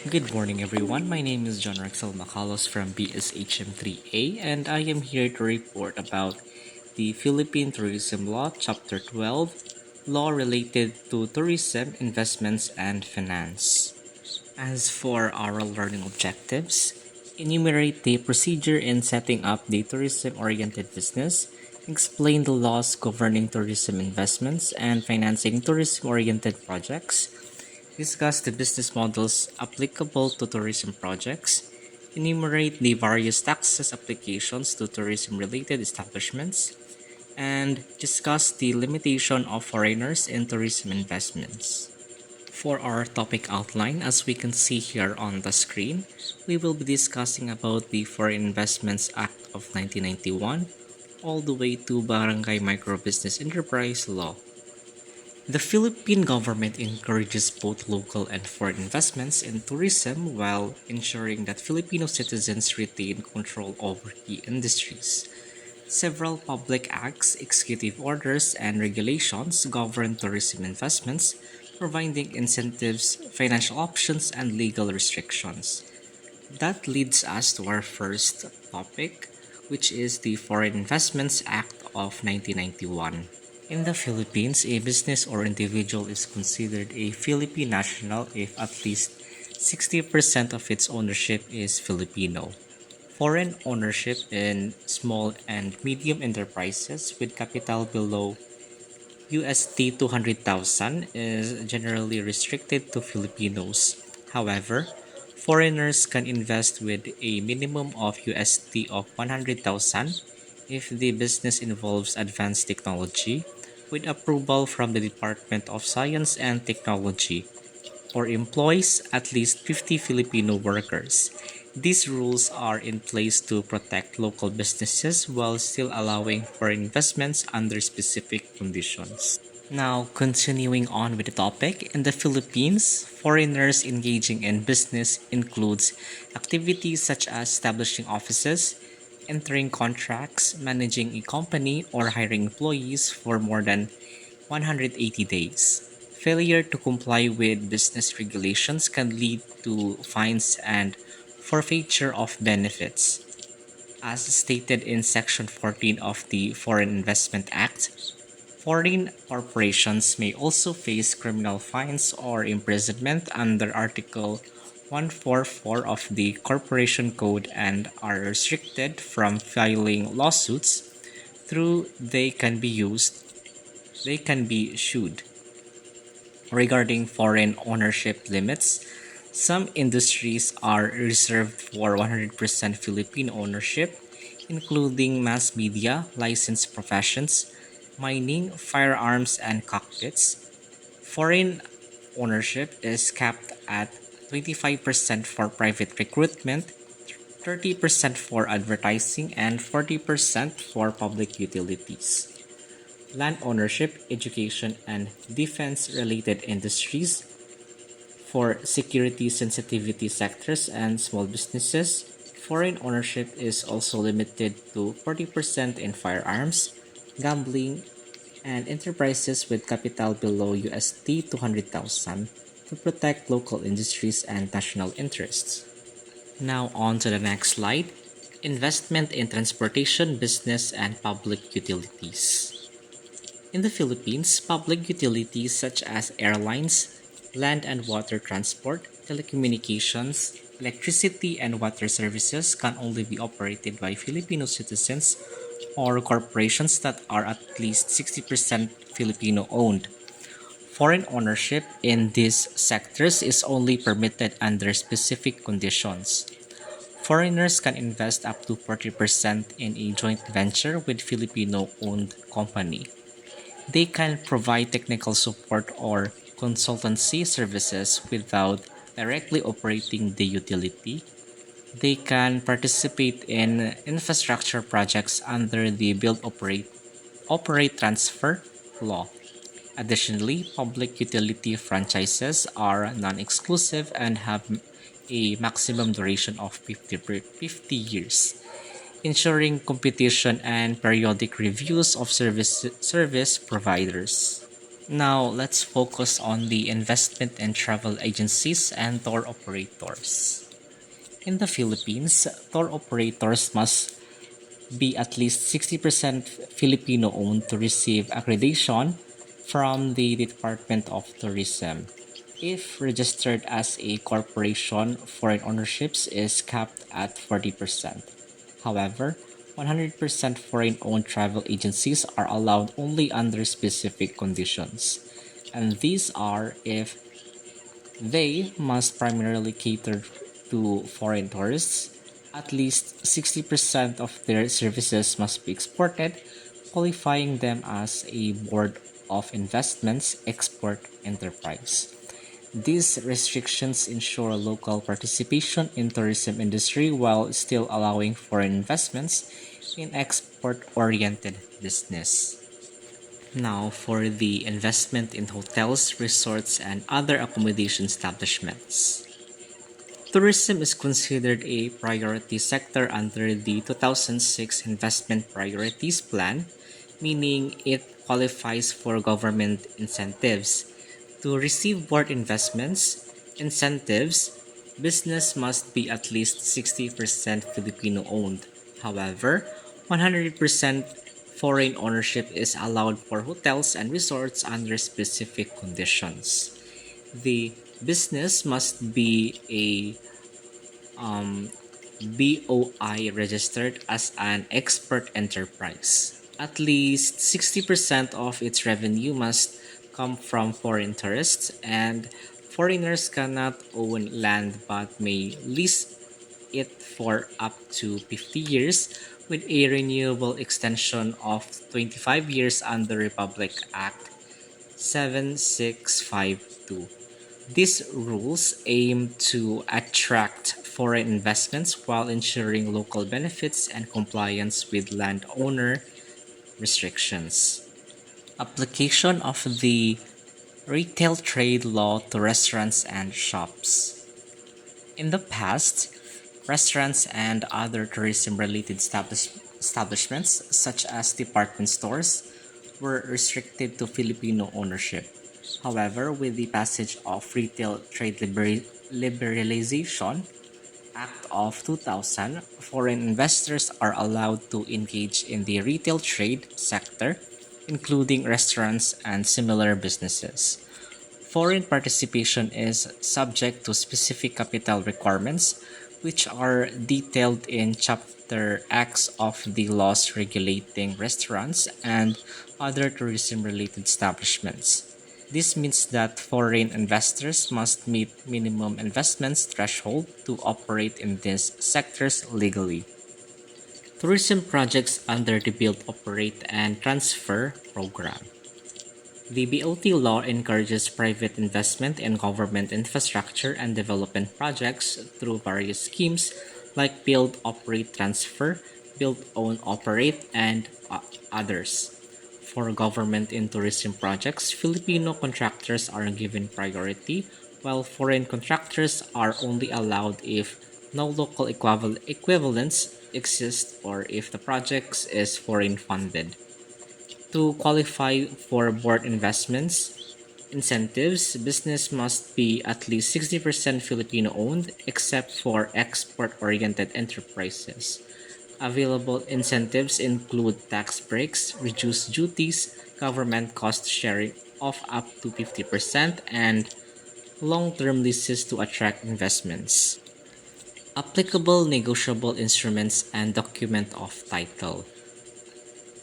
Good morning, everyone. My name is John Rickzel Macalos from BSHM3A, and I am here to report about the Philippine Tourism Law, Chapter 12, Law Related to Tourism, Investments, and Finance. As for our learning objectives, enumerate the procedure in setting up the tourism-oriented business, explain the laws governing tourism investments and financing tourism-oriented projects, discuss the business models applicable to tourism projects, enumerate the various taxes applications to tourism-related establishments, and discuss the limitation of foreigners in tourism investments. For our topic outline, as we can see here on the screen, we will be discussing about the Foreign Investments Act of 1991 all the way to Barangay Micro Business Enterprise Law. The Philippine government encourages both local and foreign investments in tourism while ensuring that Filipino citizens retain control over key industries. Several public acts, executive orders, and regulations govern tourism investments, providing incentives, financial options, and legal restrictions. That leads us to our first topic, which is the Foreign Investments Act of 1991. In the Philippines, a business or individual is considered a Philippine national if at least 60% of its ownership is Filipino. Foreign ownership in small and medium enterprises with capital below USD 200,000 is generally restricted to Filipinos. However, foreigners can invest with a minimum of USD of 100,000 if the business involves advanced technology with approval from the Department of Science and Technology or employs at least 50 Filipino workers. These rules are in place to protect local businesses while still allowing for investments under specific conditions. Now, continuing on with the topic, in the Philippines, foreigners engaging in business includes activities such as establishing offices, entering contracts, managing a company, or hiring employees for more than 180 days. Failure to comply with business regulations can lead to fines and forfeiture of benefits. As stated in Section 14 of the Foreign Investment Act, foreign corporations may also face criminal fines or imprisonment under Article 144 of the Corporation Code and are restricted from filing lawsuits through they can be sued. Regarding foreign ownership limits, some industries are reserved for 100% Philippine ownership, including mass media, licensed professions, mining, firearms, and cockpits. Foreign ownership is capped at 25% for private recruitment, 30% for advertising, and 40% for public utilities. Land ownership, education, and defense related industries for security sensitivity sectors and small businesses. Foreign ownership is also limited to 40% in firearms, gambling, and enterprises with capital below USD 200,000 to protect local industries and national interests. Now on to the next slide. Investment in transportation, business, and public utilities. In the Philippines, public utilities such as airlines, land and water transport, telecommunications, electricity, and water services can only be operated by Filipino citizens or corporations that are at least 60% Filipino owned. Foreign ownership in these sectors is only permitted under specific conditions. Foreigners can invest up to 40% in a joint venture with Filipino owned company. They can provide technical support or consultancy services without directly operating the utility. They can participate in infrastructure projects under the Operate Transfer law. Additionally, public utility franchises are non-exclusive and have a maximum duration of 50 years, ensuring competition and periodic reviews of service providers. Now, let's focus on the investment and travel agencies and tour operators. In the Philippines, tour operators must be at least 60% Filipino owned to receive accreditation from the Department of Tourism. If registered as a corporation, foreign ownerships is capped at 40%. However, 100% foreign owned travel agencies are allowed only under specific conditions. And these are if they must primarily cater to foreign tourists. At least 60% of their services must be exported, qualifying them as a Board of Investments export enterprise. These restrictions ensure local participation in tourism industry while still allowing foreign investments in export-oriented business. Now for the investment in hotels, resorts, and other accommodation establishments. Tourism is considered a priority sector under the 2006 Investment Priorities Plan, meaning it qualifies for government incentives. To receive board investments, incentives, business must be at least 60% Filipino owned. However, 100% foreign ownership is allowed for hotels and resorts under specific conditions. The business must be a um, BOI registered as an expert enterprise. At least 60% of its revenue must come from foreign tourists, and foreigners cannot own land but may lease it for up to 50 years with a renewable extension of 25 years under Republic Act 7652. These rules aim to attract foreign investments while ensuring local benefits and compliance with landowner restrictions. Application of the retail trade law to restaurants and shops. In the past, restaurants and other tourism related establishments, such as department stores, were restricted to Filipino ownership. However, with the passage of Retail Trade Liberalization Act of 2000, foreign investors are allowed to engage in the retail trade sector, including restaurants and similar businesses. Foreign participation is subject to specific capital requirements, which are detailed in Chapter X of the laws regulating restaurants and other tourism related establishments. This means that foreign investors must meet minimum investments threshold to operate in these sectors legally. Tourism projects under the Build, Operate, and Transfer program. The BOT law encourages private investment in government infrastructure and development projects through various schemes like Build, Operate, Transfer, Build, Own, Operate, and others. For government in tourism projects, Filipino contractors are given priority, while foreign contractors are only allowed if no local equivalents exist or if the project is foreign funded. To qualify for board investments incentives, business must be at least 60% Filipino owned, except for export oriented enterprises. Available incentives include tax breaks, reduced duties, government cost sharing of up to 50%, and long term leases to attract investments. Applicable negotiable instruments and document of title.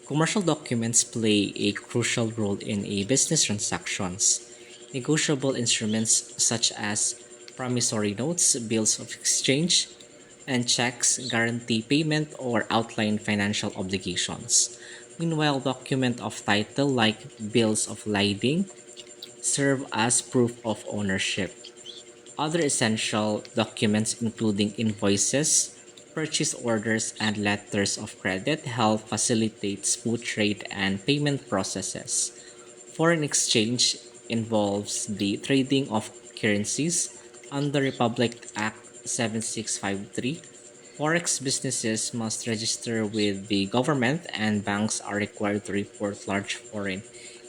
Commercial documents play a crucial role in a business transactions. Negotiable instruments such as promissory notes, bills of exchange, and checks guarantee payment or outline financial obligations. Meanwhile, document of title like bills of lading serve as proof of ownership. Other essential documents, including invoices, purchase orders, and letters of credit, help facilitate smooth trade and payment processes. Foreign exchange involves the trading of currencies under Republic Act 7653. Forex businesses must register with the government, and banks are required to report large foreign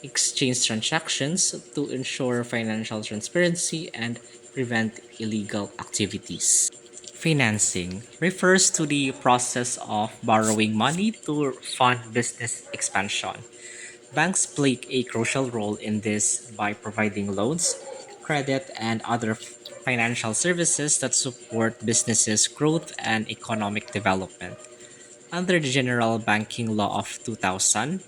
exchange transactions to ensure financial transparency and prevent illegal activities. Financing refers to the process of borrowing money to fund business expansion. Banks play a crucial role in this by providing loans, credit, and other financial services that support businesses' growth and economic development. Under the General Banking Law of 2000,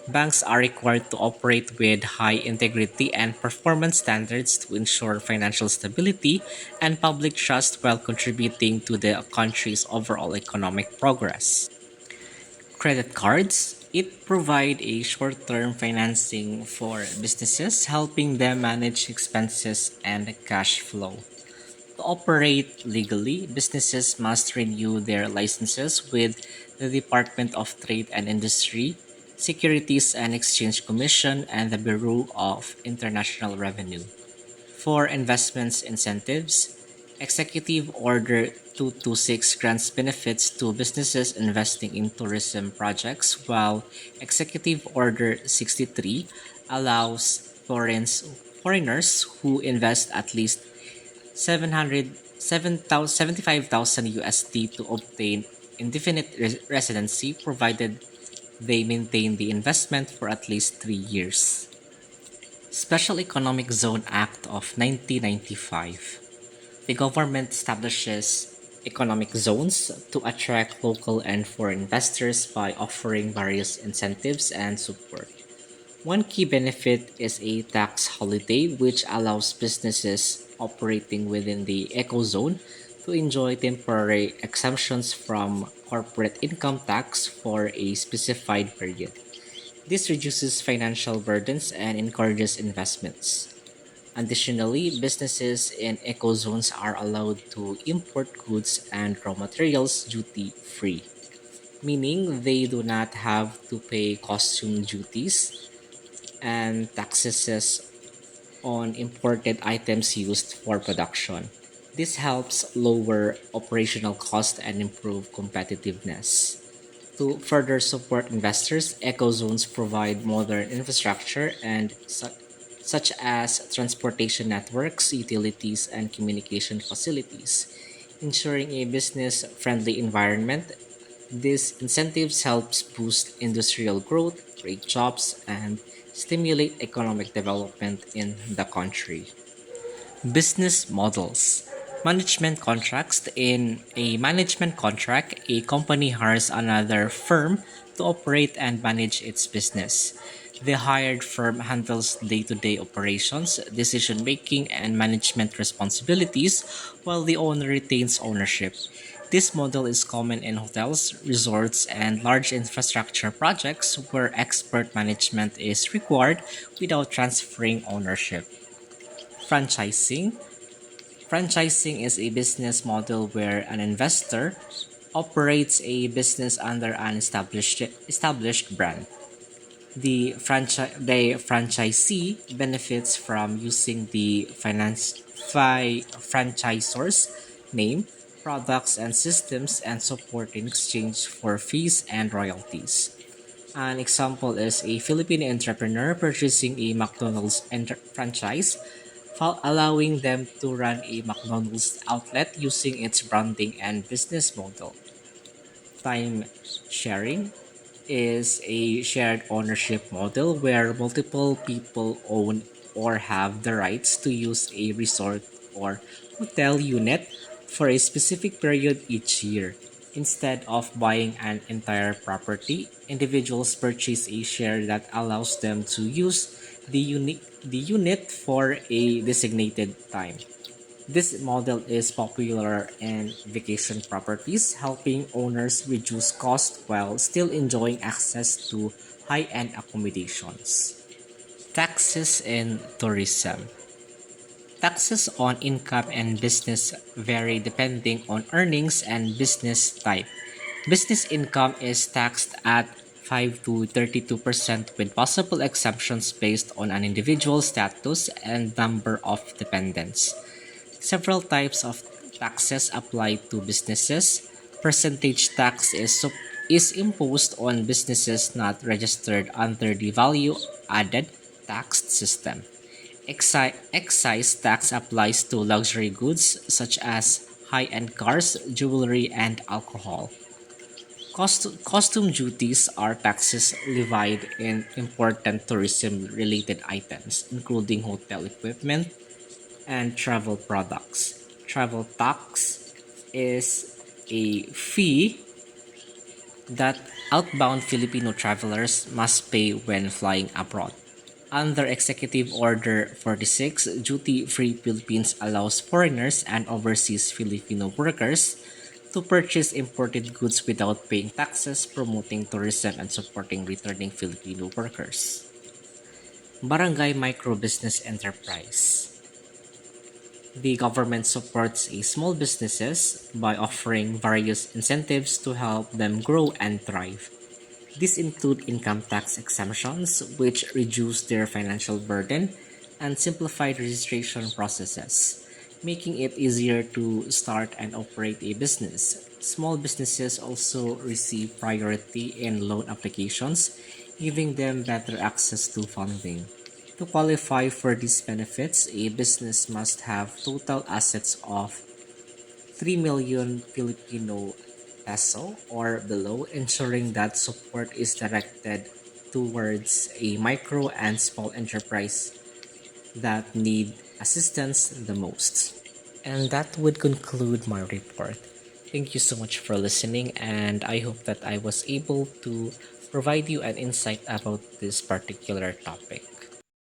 banks are required to operate with high integrity and performance standards to ensure financial stability and public trust while contributing to the country's overall economic progress. Credit cards. It provide a short-term financing for businesses, helping them manage expenses and cash flow. To operate legally, businesses must renew their licenses with the Department of Trade and Industry, Securities and Exchange Commission, and the Bureau of International Revenue. For investments incentives, Executive Order 226 grants benefits to businesses investing in tourism projects, while Executive Order 63 allows foreigners who invest at least 75,000 USD to obtain indefinite residency provided they maintain the investment for at least 3 years. Special Economic Zone Act of 1995. The government establishes economic zones to attract local and foreign investors by offering various incentives and support. One key benefit is a tax holiday, which allows businesses operating within the eco zone to enjoy temporary exemptions from corporate income tax for a specified period. This reduces financial burdens and encourages investments. Additionally, businesses in eco zones are allowed to import goods and raw materials duty free, meaning they do not have to pay custom duties and taxes on imported items used for production. This helps lower operational cost and improve competitiveness. To further support investors, eco zones provide modern infrastructure such as transportation networks, utilities, and communication facilities, ensuring a business-friendly environment. These incentives helps boost industrial growth, create jobs, and stimulate economic development in the country. Business models. Management contracts. In a management contract, a company hires another firm to operate and manage its business. The hired firm handles day to day operations, decision making, and management responsibilities, while the owner retains ownership. This model is common in hotels, resorts, and large infrastructure projects where expert management is required without transferring ownership. Franchising. Franchising is a business model where an investor operates a business under an established brand. The franchisee benefits from using the franchisor's name, products, and systems and support in exchange for fees and royalties. An example is a Filipino entrepreneur purchasing a McDonald's franchise, allowing them to run a McDonald's outlet using its branding and business model. Time sharing is a shared ownership model where multiple people own or have the rights to use a resort or hotel unit for a specific period each year. Instead of buying an entire property, individuals purchase a share that allows them to use the unit for a designated time. This model is popular in vacation properties, helping owners reduce cost while still enjoying access to high-end accommodations. Taxes in tourism. Taxes on income and business vary depending on earnings and business type. Business income is taxed at 5 to 32% with possible exemptions based on an individual's status and number of dependents. Several types of taxes apply to businesses. Percentage tax is imposed on businesses not registered under the value added tax system. Excise tax applies to luxury goods such as high end cars, jewelry, and alcohol. Costume duties are taxes levied in important tourism related items, including hotel equipment and travel products. Travel tax is a fee that outbound Filipino travelers must pay when flying abroad. Under Executive Order 46, Duty Free Philippines allows foreigners and overseas Filipino workers to purchase imported goods without paying taxes, promoting tourism and supporting returning Filipino workers. Barangay Micro Business Enterprise. The government supports a small businesses by offering various incentives to help them grow and thrive. These include income tax exemptions, which reduce their financial burden, and simplified registration processes, making it easier to start and operate a business. Small businesses also receive priority in loan applications, giving them better access to funding. To qualify for these benefits, a business must have total assets of 3 million Filipino peso or below, ensuring that support is directed towards a micro and small enterprise that need assistance the most. And that would conclude my report. Thank you so much for listening, and I hope that I was able to provide you an insight about this particular topic.